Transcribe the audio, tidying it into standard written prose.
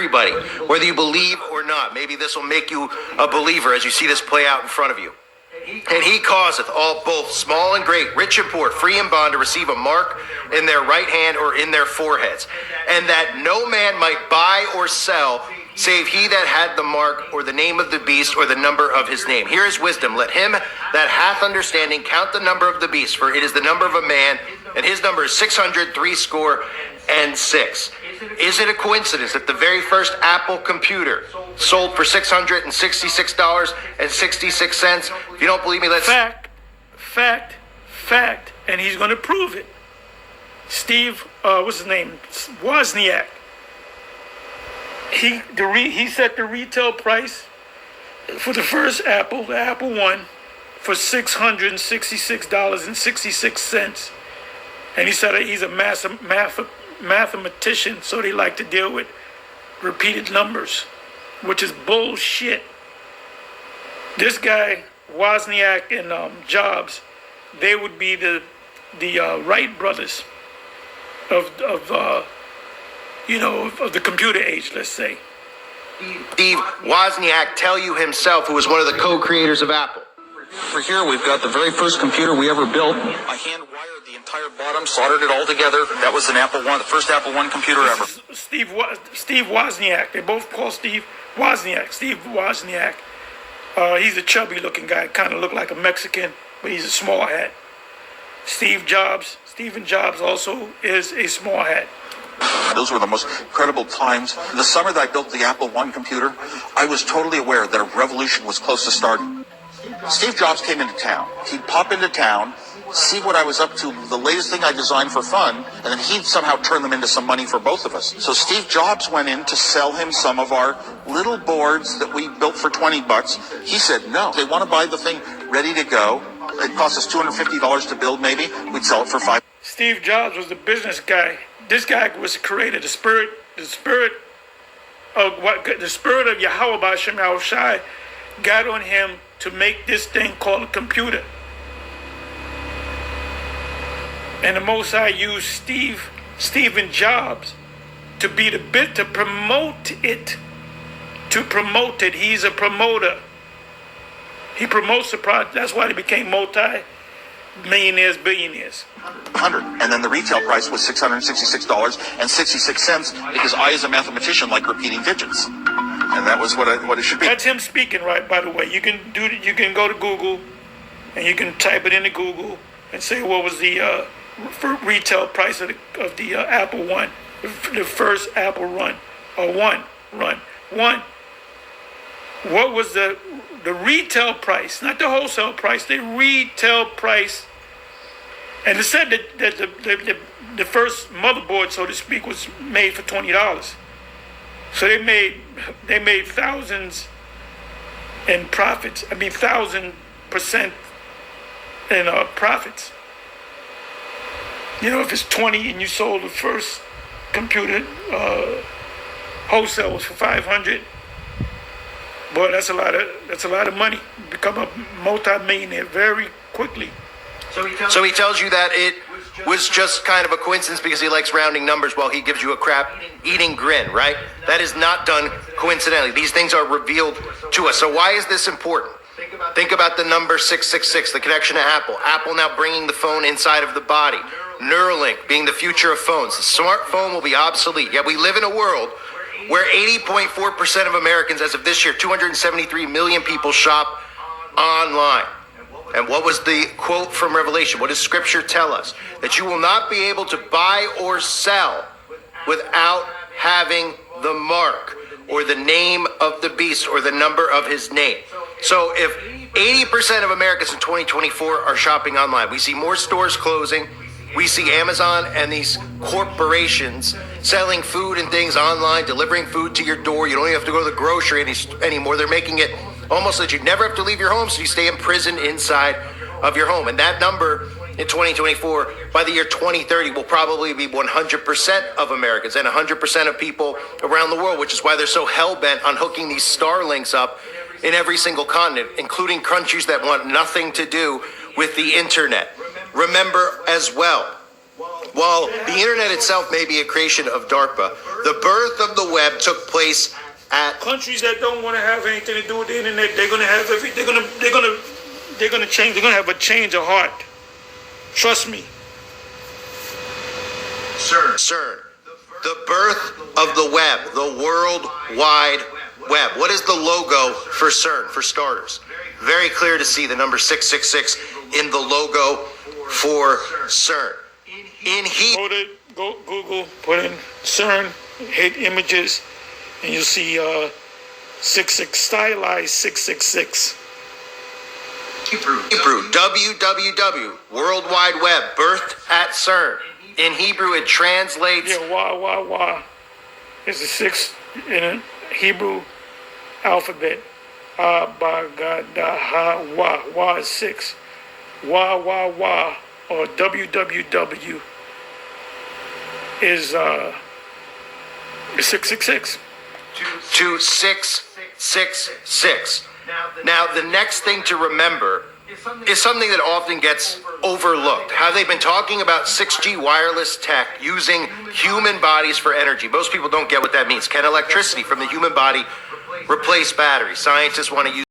everybody, whether you believe or not. Maybe this will make you a believer as you see this play out in front of you. And he causeth all, both small and great, rich and poor, free and bond, to receive a mark in their right hand or in their foreheads, and that no man might buy or sell, save he that had the mark or the name of the beast or the number of his name. Here is wisdom. Let him that hath understanding count the number of the beast, for it is the number of a man, and his number is 666. Is it a coincidence that the very first Apple computer sold for $666.66? If you don't believe me, let's... Fact. And he's going to prove it. Steve, what's his name? Wozniak. He set the retail price for the first Apple, the Apple One, for $666.66. And he said he's a mathematician, so they like to deal with repeated numbers, which is bullshit. This guy, Wozniak and Jobs, they would be the Wright brothers of the computer age, let's say. Steve Wozniak tell you himself, who was one of the co-creators of Apple. For here, we've got the very first computer we ever built. I hand-wired the entire bottom, soldered it all together. That was an Apple One, the first Apple One computer ever. Steve Wozniak. They both call Steve Wozniak. Steve Wozniak. He's a chubby-looking guy, kind of look like a Mexican, but he's a small hat. Stephen Jobs also is a small hat. Those were the most incredible times. The summer that I built the Apple One computer, I was totally aware that a revolution was close to starting. Steve Jobs came into town. He'd pop into town, see what I was up to, the latest thing I designed for fun, and then he'd somehow turn them into some money for both of us. So Steve Jobs went in to sell him some of our little boards that we built for $20. He said, no, they want to buy the thing ready to go. It cost us $250 to build, maybe. We'd sell it for $5. Steve Jobs was the business guy. This guy was created. The spirit of Yahweh B'Shem Yahushai got on him to make this thing called a computer. And the Most High used Stephen Jobs to promote it. He's a promoter. He promotes the product. That's why they became multi-millionaires, billionaires. 100, and then the retail price was $666.66 because I, as a mathematician, like repeating digits, and that was what it should be. That's him speaking, right? By the way, you can go to Google, and you can type it into Google and say what was the retail price of the Apple One, the first Apple One. What was the retail price, not the wholesale price, the retail price? And it said that the first motherboard, so to speak, was made for $20. So they made thousands in profits. 1,000% in profits. You know, if it's 20 and you sold the first computer wholesale was for $500. Boy, that's a lot of money. You become a multi-millionaire very quickly. So he tells you that it was just kind of a coincidence because he likes rounding numbers while he gives you a crap-eating grin, right? That is not done coincidentally. These things are revealed to us. So why is this important? Think about the number 666, the connection to Apple. Apple now bringing the phone inside of the body. Neuralink being the future of phones. The smartphone will be obsolete. Yet we live in a world where 80.4% of Americans, as of this year, 273 million people shop online. And what was the quote from Revelation? What does Scripture tell us? That you will not be able to buy or sell without having the mark or the name of the beast or the number of his name. So if 80% of Americans in 2024 are shopping online, we see more stores closing. We see Amazon and these corporations selling food and things online, delivering food to your door. You don't even have to go to the grocery anymore. They're making it almost that you never have to leave your home, so you stay imprisoned inside of your home. And that number in 2024, by the year 2030, will probably be 100% of Americans and 100% of people around the world, which is why they're so hell-bent on hooking these Starlinks up in every single continent, including countries that want nothing to do with the internet. Remember as well While the internet itself may be a creation of DARPA, the birth of the web took place at Countries that don't want to have anything to do with the internet, they're gonna have change. They're gonna have a change of heart. Trust me. CERN. The birth of the web, the World Wide Web. What is the logo for CERN, for starters? Very clear to see the number 666 in the logo for CERN. Go Google, put in CERN, hit images, and you'll see 66 stylized 666. Hebrew, www, World Wide Web, birthed at CERN. In Hebrew, it translates. Yeah, wah. It's a 6 in a Hebrew alphabet. Ba, ga, da, ha, wa. Wa is 6. Wah, or www is 666. To 666. Now, the next thing to remember is something that often gets overlooked. How they've been talking about 6G wireless tech using human bodies for energy. Most people don't get what that means. Can electricity from the human body replace batteries? Scientists want to use